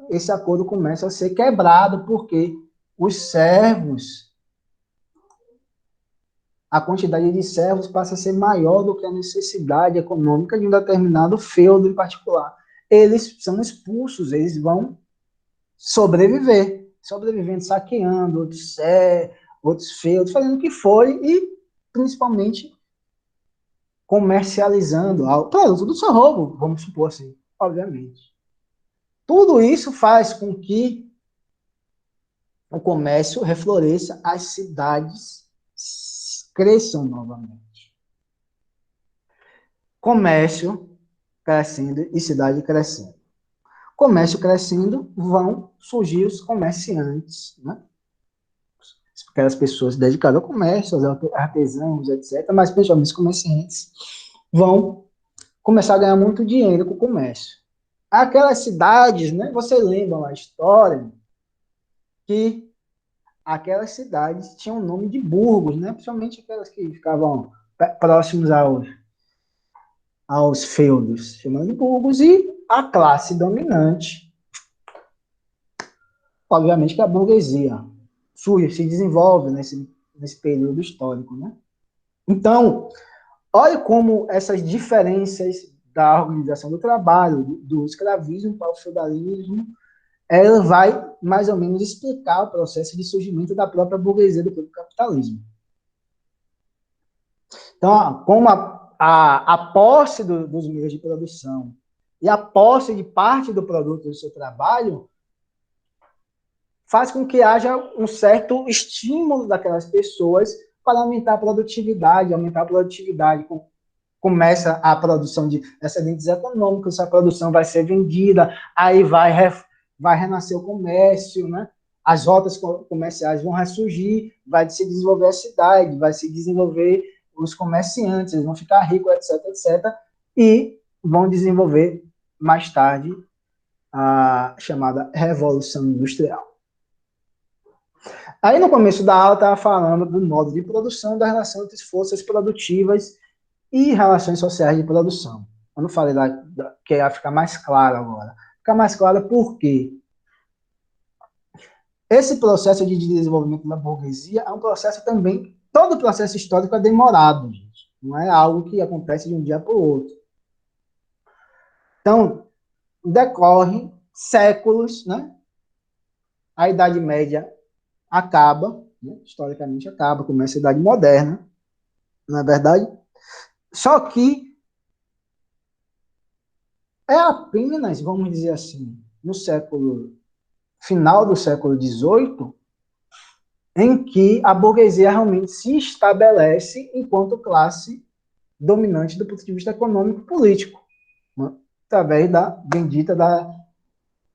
Speaker 4: esse acordo começa a ser quebrado, porque os servos, a quantidade de servos passa a ser maior do que a necessidade econômica de um determinado feudo em particular. Eles são expulsos, eles vão sobrevivendo, saqueando outros feudos, fazendo o que for e, principalmente, comercializando algo. Claro, tudo só roubo, vamos supor assim, obviamente. Tudo isso faz com que o comércio refloresça, as cidades cresçam novamente. Comércio crescendo e cidade crescendo. Comércio crescendo, vão surgir os comerciantes, né? Aquelas pessoas dedicadas ao comércio, aos artesãos, etc., mas principalmente os comerciantes, vão começar a ganhar muito dinheiro com o comércio. Aquelas cidades, né? Você lembra a história que aquelas cidades tinham o nome de burgos, né? Principalmente aquelas que ficavam próximos aos feudos, chamando de burgos, e a classe dominante, obviamente que a burguesia, surge, se desenvolve nesse período histórico, né? Então, olha como essas diferenças da organização do trabalho, do escravismo para o feudalismo, ela vai mais ou menos explicar o processo de surgimento da própria burguesia, do próprio capitalismo. Então, como a posse dos meios de produção e a posse de parte do produto do seu trabalho faz com que haja um certo estímulo daquelas pessoas para aumentar a produtividade, começa a produção de excedentes econômicos, essa produção vai ser vendida, aí vai renascer o comércio, né? As rotas comerciais vão ressurgir, vai se desenvolver a cidade, vai se desenvolver os comerciantes, eles vão ficar ricos, etc., etc., e vão desenvolver mais tarde a chamada Revolução Industrial. Aí no começo da aula estava falando do modo de produção, da relação entre forças produtivas e relações sociais de produção. Eu não falei que ia ficar mais claro agora. Fica mais claro por quê? Esse processo de desenvolvimento da burguesia é um processo também, todo processo histórico é demorado, gente. Não é algo que acontece de um dia para o outro. Então, decorre séculos, né? A Idade Média acaba, né? Historicamente acaba, começa a Idade Moderna, não é verdade? Só que é apenas, vamos dizer assim, no final do século XVIII, em que a burguesia realmente se estabelece enquanto classe dominante do ponto de vista econômico e político, né? Através da bendita da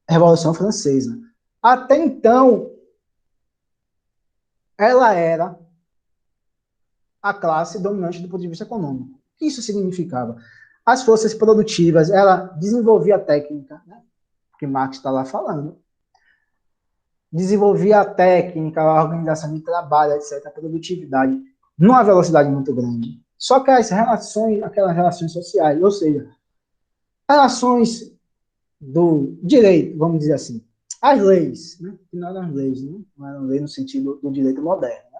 Speaker 4: Revolução Francesa. Até então, ela era a classe dominante do ponto de vista econômico. O que isso significava? As forças produtivas, ela desenvolvia a técnica, né? Que Marx está lá falando, desenvolvia a técnica, a organização de trabalho, etc., a produtividade, numa velocidade muito grande. Só que as relações, aquelas relações sociais, ou seja, relações do direito, vamos dizer assim, as leis, né? Que não eram leis, né? Não eram leis no sentido do direito moderno. Né?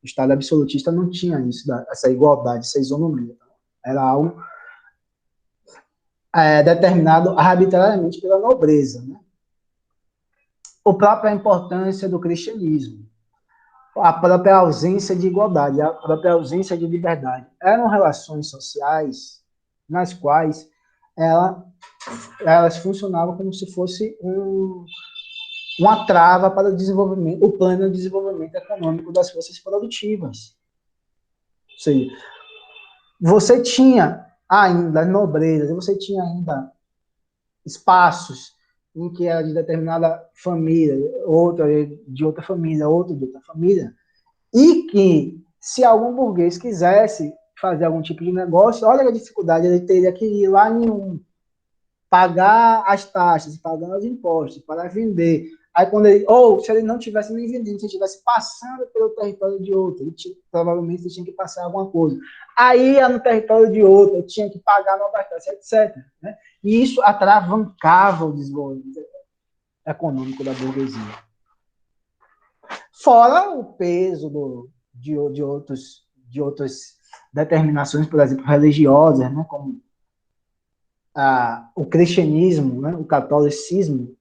Speaker 4: O Estado absolutista não tinha isso, essa igualdade, essa isonomia. Era algo determinado arbitrariamente pela nobreza. Né? A própria importância do cristianismo, a própria ausência de igualdade, a própria ausência de liberdade. Eram relações sociais nas quais elas funcionavam como se fosse uma trava para o desenvolvimento, o plano de desenvolvimento econômico das forças produtivas. Ou seja, você tinha ainda nobrezas, você tinha ainda espaços em que era de determinada família, outra de outra família, outra de outra família, e que, se algum burguês quisesse fazer algum tipo de negócio, olha a dificuldade, ele teria que ir lá em pagar as taxas, pagar os impostos, para vender. Aí quando se ele não tivesse nem vendendo, se ele estivesse passando pelo território de outro, provavelmente ele tinha que passar alguma coisa. Aí ia no território de outro, ele tinha que pagar novas taxas, etc. Né? E isso atravancava o desenvolvimento econômico da burguesia. Fora o peso de outras determinações, por exemplo, religiosas, né? Como o cristianismo, né? O catolicismo,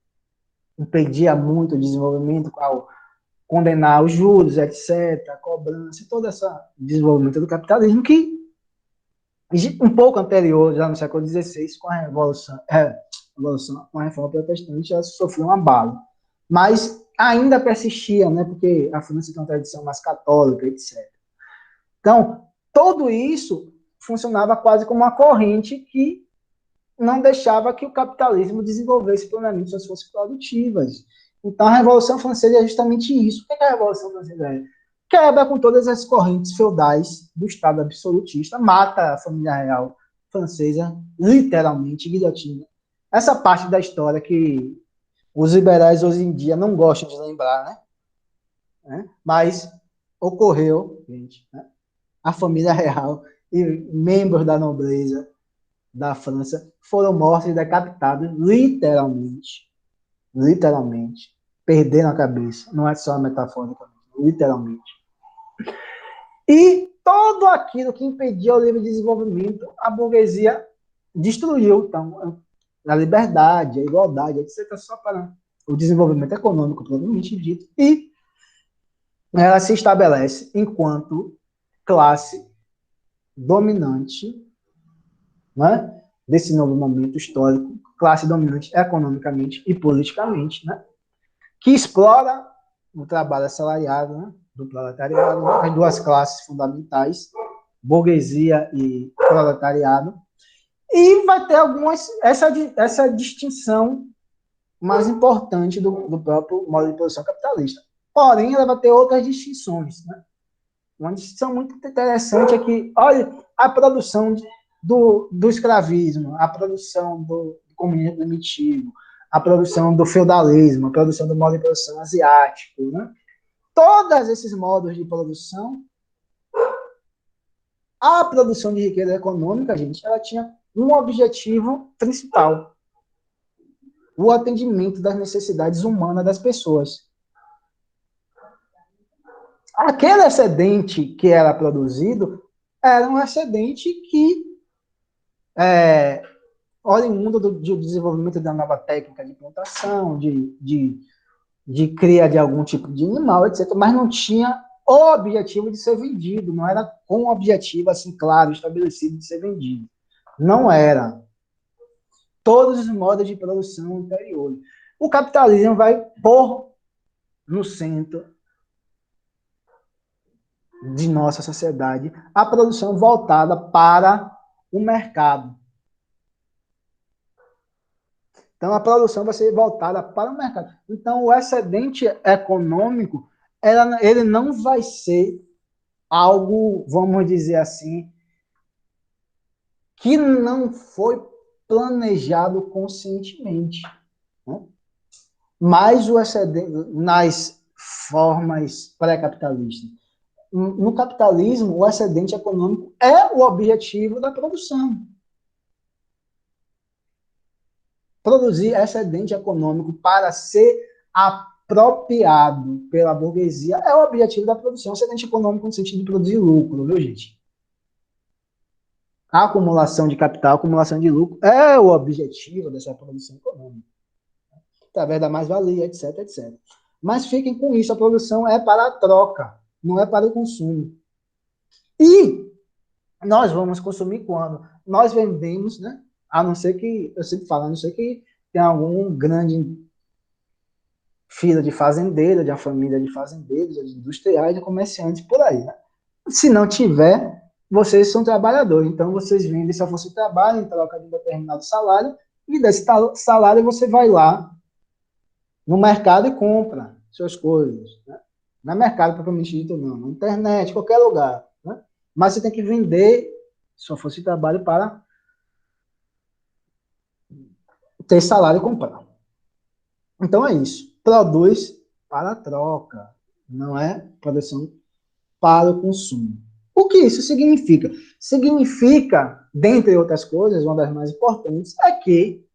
Speaker 4: impedia muito o desenvolvimento ao condenar os juros, etc., a cobrança, todo esse desenvolvimento do capitalismo que, um pouco anterior, já no século XVI, com a Revolução, com a Reforma Protestante, já sofreu um abalo. Mas ainda persistia, né? Porque a França tem uma tradição mais católica, etc. Então, tudo isso funcionava quase como uma corrente que não deixava que o capitalismo desenvolvesse plenamente suas forças produtivas. Então, a Revolução Francesa é justamente isso. O que é a Revolução Francesa? Quebra com todas as correntes feudais do Estado absolutista, mata a família real francesa, literalmente, guilhotina. Essa parte da história que os liberais hoje em dia não gostam de lembrar, né? Mas ocorreu, gente, né? A família real e membros da nobreza da França foram mortos e decapitados, literalmente, perderam a cabeça, não é só metaforicamente, literalmente. E tudo aquilo que impedia o livre desenvolvimento, a burguesia destruiu. Então, a liberdade, a igualdade, etc., só para o desenvolvimento econômico, propriamente dito, e ela se estabelece enquanto classe dominante, né, desse novo momento histórico, classe dominante economicamente e politicamente, né, que explora o trabalho assalariado, né, do proletariado, né, as duas classes fundamentais, burguesia e proletariado, e vai ter essa distinção mais importante do próprio modo de produção capitalista. Porém, ela vai ter outras distinções, né? Uma distinção muito interessante é que, olha, a produção do escravismo, a produção do comunismo primitivo, a produção do feudalismo, a produção do modo de produção asiático, né? Todos esses modos de produção, a produção de riqueza econômica, gente, ela tinha um objetivo principal: o atendimento das necessidades humanas das pessoas. Aquele excedente que era produzido era um excedente que oriundo do desenvolvimento da nova técnica de plantação, de cria de algum tipo de animal, etc., mas não tinha o objetivo de ser vendido, não era com o objetivo, assim, claro, estabelecido de ser vendido. Não era. Todos os modos de produção anteriores. O capitalismo vai pôr no centro de nossa sociedade a produção voltada para o mercado. Então, a produção vai ser voltada para o mercado. Então, o excedente econômico, ele não vai ser algo, vamos dizer assim, que não foi planejado conscientemente, né? Mas o excedente, nas formas pré-capitalistas. No capitalismo, o excedente econômico é o objetivo da produção. Produzir excedente econômico para ser apropriado pela burguesia é o objetivo da produção. Excedente econômico no sentido de produzir lucro, viu, gente? A acumulação de capital, a acumulação de lucro é o objetivo dessa produção econômica, através da mais-valia, etc, etc. Mas fiquem com isso, a produção é para a troca, não é para o consumo. E nós vamos consumir quando? Nós vendemos, né? A não ser que, eu sempre falo, a não ser que tenha algum grande fila de fazendeiros, de uma família de fazendeiros, de industriais, de comerciantes por aí, né? Se não tiver, vocês são trabalhadores, então vocês vendem sua força de trabalho em troca de um determinado salário, e desse salário você vai lá no mercado e compra suas coisas, né? Não é mercado propriamente dito, não, na internet, qualquer lugar, né? Mas você tem que vender sua força de trabalho para ter salário e comprar. Então é isso. Produz para a troca, não é produção para o consumo. O que isso significa? Significa, dentre outras coisas, uma das mais importantes, é que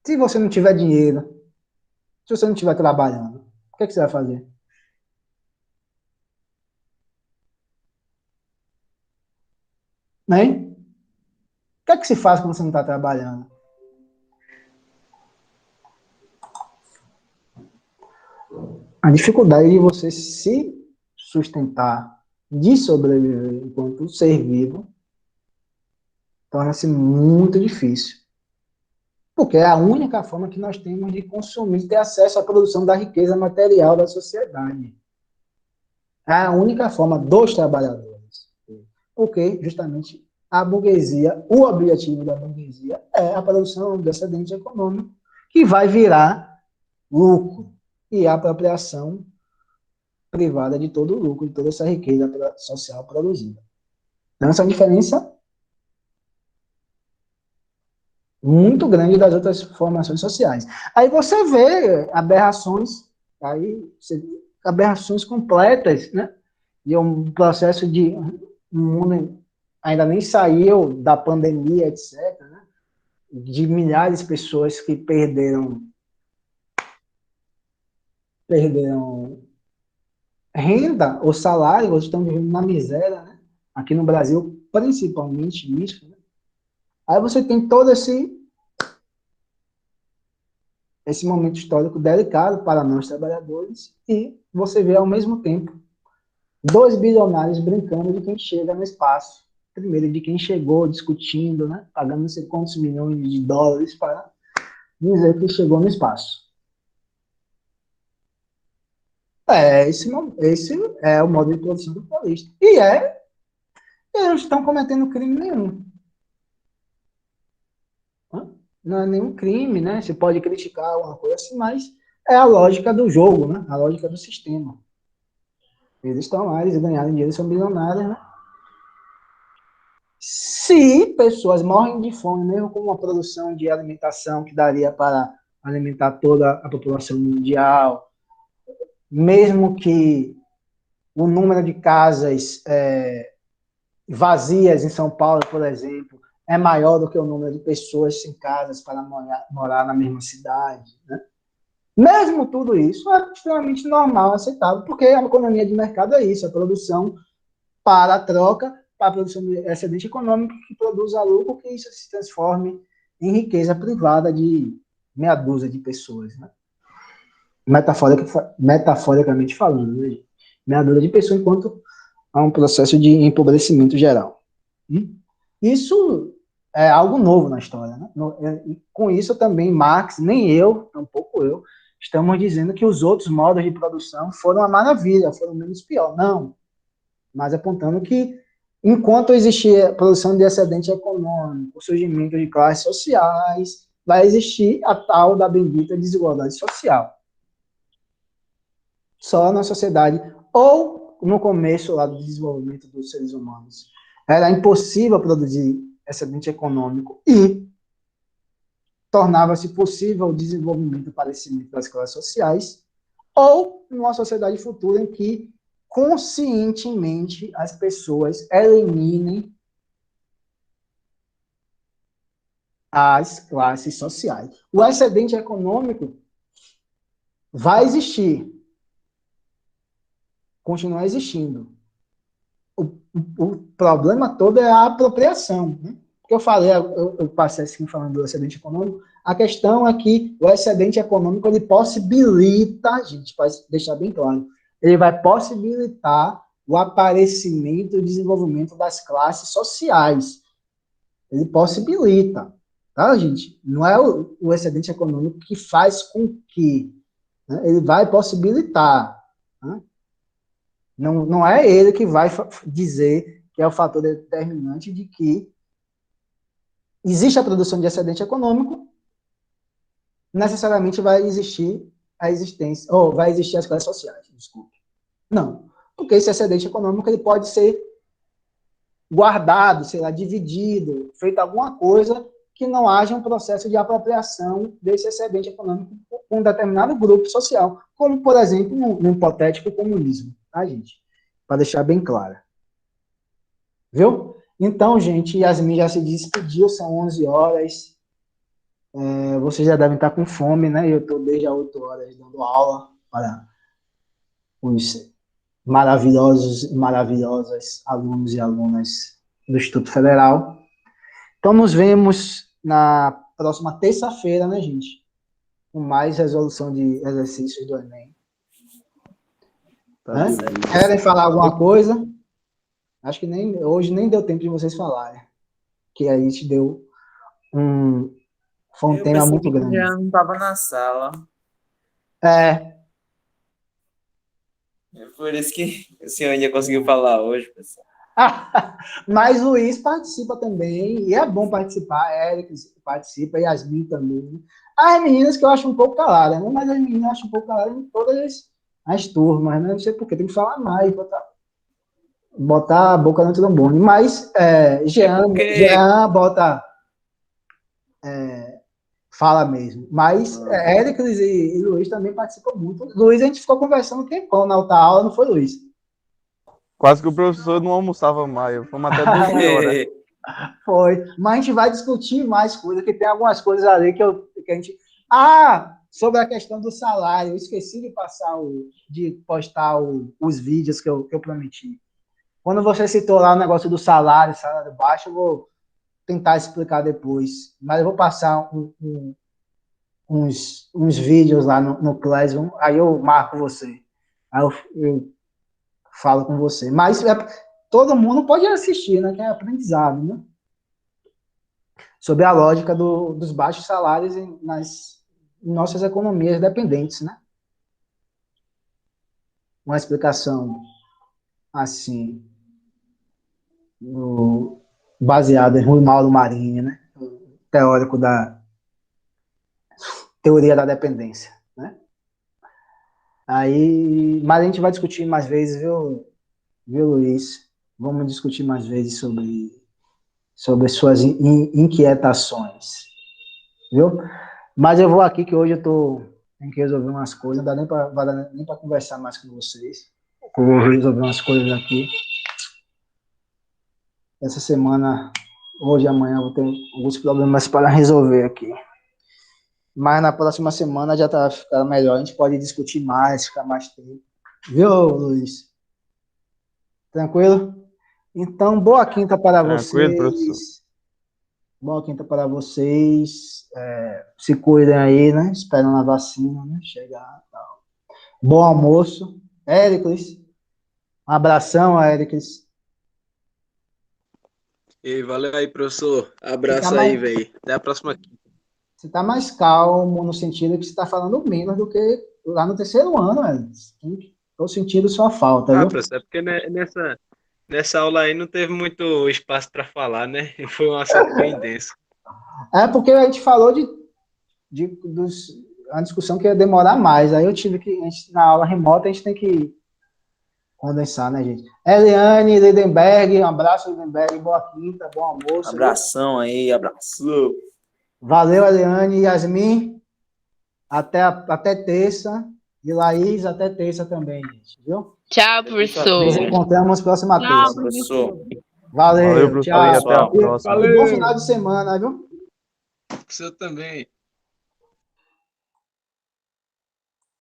Speaker 4: se você não tiver dinheiro, se você não estiver trabalhando, o que é que você vai fazer? Né? O que é que se faz quando você não está trabalhando? A dificuldade de você se sustentar, de sobreviver enquanto ser vivo, torna-se muito difícil. Porque é a única forma que nós temos de consumir, ter acesso à produção da riqueza material da sociedade. É a única forma dos trabalhadores. Porque, justamente, a burguesia, o objetivo da burguesia é a produção do excedente econômico, que vai virar lucro e a apropriação privada de todo o lucro, de toda essa riqueza social produzida. Então, essa é uma diferença muito grande das outras formações sociais. Aí você vê aberrações completas, né? De um processo de um mundo ainda nem saiu da pandemia, etc., né? De milhares de pessoas que perderam renda ou salário, ou estão vivendo na miséria, né? Aqui no Brasil, principalmente isso, né? Aí você tem todo esse momento histórico delicado para nós trabalhadores e você vê ao mesmo tempo 2 bilionários brincando de quem chega no espaço. Primeiro, de quem chegou discutindo, né? Pagando não sei quantos milhões de dólares para dizer que chegou no espaço. Esse é o modo de produção capitalista. E eles não estão cometendo crime nenhum. Não é nenhum crime, né? Você pode criticar uma coisa assim, mas é a lógica do jogo, né? A lógica do sistema. Eles estão lá, eles ganharam dinheiro, são bilionários, né? Se pessoas morrem de fome, mesmo com uma produção de alimentação que daria para alimentar toda a população mundial, mesmo que o número de casas vazias em São Paulo, por exemplo, é maior do que o número de pessoas sem casas para morar na mesma cidade, né? Mesmo tudo isso é extremamente normal, aceitável, porque a economia de mercado é isso, a produção para a troca, para a produção de excedente econômico que produza lucro, que isso se transforme em riqueza privada de meia dúzia de pessoas, né? Metaforicamente falando, né? Meia dúzia de pessoas, enquanto há um processo de empobrecimento geral. Isso é algo novo na história, né? Com isso também Marx, nem eu, tampouco eu, estamos dizendo que os outros modos de produção foram uma maravilha, foram menos pior. Não. Mas apontando que, enquanto existir produção de excedente econômico, o surgimento de classes sociais, vai existir a tal da bendita desigualdade social. Só na sociedade, ou no começo lá do desenvolvimento dos seres humanos, era impossível produzir excedente econômico e tornava-se possível o desenvolvimento e aparecimento das classes sociais, ou numa sociedade futura em que conscientemente as pessoas eliminem as classes sociais. O excedente econômico vai existir, continuar existindo. O problema todo é a apropriação, né? Porque eu falei, eu passei assim falando do excedente econômico, a questão é que o excedente econômico ele possibilita, a gente pode deixar bem claro, ele vai possibilitar o aparecimento e o desenvolvimento das classes sociais. Ele possibilita, tá, gente? Não é o excedente econômico que faz com que, né? Ele vai possibilitar, né? Não é ele que vai dizer que é o fator determinante de que existe a produção de excedente econômico, necessariamente vai existir a existência, ou vai existir as classes sociais, desculpe. Não, porque esse excedente econômico ele pode ser guardado, sei lá, dividido, feito alguma coisa que não haja um processo de apropriação desse excedente econômico por um determinado grupo social, como, por exemplo, no hipotético comunismo, tá, gente? Para deixar bem claro. Viu? Então, gente, Yasmin já se despediu, são 11 horas. Vocês já devem estar com fome, né? Eu estou desde as 8 horas dando aula para os maravilhosos e maravilhosas alunos e alunas do Instituto Federal. Então, nos vemos na próxima terça-feira, né, gente? Com mais resolução de exercícios do Enem. Né? Querem falar alguma coisa? Acho que hoje nem deu tempo de vocês falarem. Que a gente deu Foi um
Speaker 5: Eu
Speaker 4: tema muito
Speaker 5: percebi que
Speaker 4: grande.
Speaker 5: já não estava na sala.
Speaker 4: É,
Speaker 5: É por isso que o senhor ainda conseguiu falar hoje, pessoal.
Speaker 4: mas o Luiz participa também, e é bom participar, Eric participa, Yasmin também. As meninas que eu acho um pouco caladas, né? Mas as meninas eu acho um pouco caladas em todas as turmas, né? Não sei por quê, tem que falar mais, botar a boca no trombone. Mas Jean bota, fala mesmo. Mas Éricles e Luiz também participam muito. Luiz, a gente ficou conversando um tempão na outra aula, não foi, Luiz?
Speaker 2: Quase que o professor não almoçava mais. Fomos até 12 horas.
Speaker 4: Foi. Mas a gente vai discutir mais coisas, que tem algumas coisas ali que a gente... sobre a questão do salário. Eu esqueci de postar os vídeos que eu prometi. Quando você citou lá o negócio do salário baixo, eu vou tentar explicar depois. Mas eu vou passar uns vídeos lá no Classroom, aí eu marco você. Aí eu falo com você. Mas todo mundo pode assistir, né? Que é aprendizado, né? Sobre a lógica dos baixos salários nas nossas economias dependentes, né? Uma explicação assim, baseada em Rui Mauro Marinho, né? Teórico da teoria da dependência, né? Aí, mas a gente vai discutir mais vezes, viu, Luiz? Vamos discutir mais vezes sobre suas inquietações, viu? Mas eu vou aqui que hoje tenho que resolver umas coisas, não dá nem para conversar mais com vocês. Eu vou resolver umas coisas aqui. Essa semana, hoje e amanhã, eu vou ter alguns problemas para resolver aqui. Mas na próxima semana já tá ficando melhor. A gente pode discutir mais, ficar mais tempo. Viu, Luiz? Tranquilo? Então, boa quinta para
Speaker 2: Tranquilo, professor.
Speaker 4: vocês. Boa quinta para vocês. Se cuidem aí, né? Esperando a vacina, né? Chegar e tal. Bom almoço. Éricles. Um abração, Éricles.
Speaker 6: E valeu aí, professor. Abraço
Speaker 4: Fica
Speaker 6: aí,
Speaker 4: mais-
Speaker 6: velho. Até a próxima.
Speaker 4: Você está mais calmo no sentido que você está falando menos do que lá no terceiro ano, Éricles. Estou sentindo sua falta,
Speaker 6: Ah,
Speaker 4: viu?
Speaker 6: professor, é porque nessa aula aí não teve muito espaço para falar, né? E foi um assunto bem denso.
Speaker 4: É porque a gente falou uma discussão que ia demorar mais. Aí eu tive que, na aula remota, a gente tem que condensar, né, gente? Eliane, Lidenberg, um abraço, Lidenberg, boa quinta, bom almoço.
Speaker 5: Abração aí, abraço.
Speaker 4: Valeu, Eliane, Yasmin, até terça. E Laís, até terça também, gente, viu?
Speaker 3: Tchau,
Speaker 4: Nos
Speaker 3: professor.
Speaker 4: encontramos próxima
Speaker 3: Tchau,
Speaker 4: terça.
Speaker 5: Professor.
Speaker 4: Valeu,
Speaker 2: Valeu, professor. E
Speaker 4: tchau.
Speaker 2: até a
Speaker 5: Pessoal.
Speaker 2: próxima.
Speaker 4: E bom final de semana, viu?
Speaker 6: O seu também.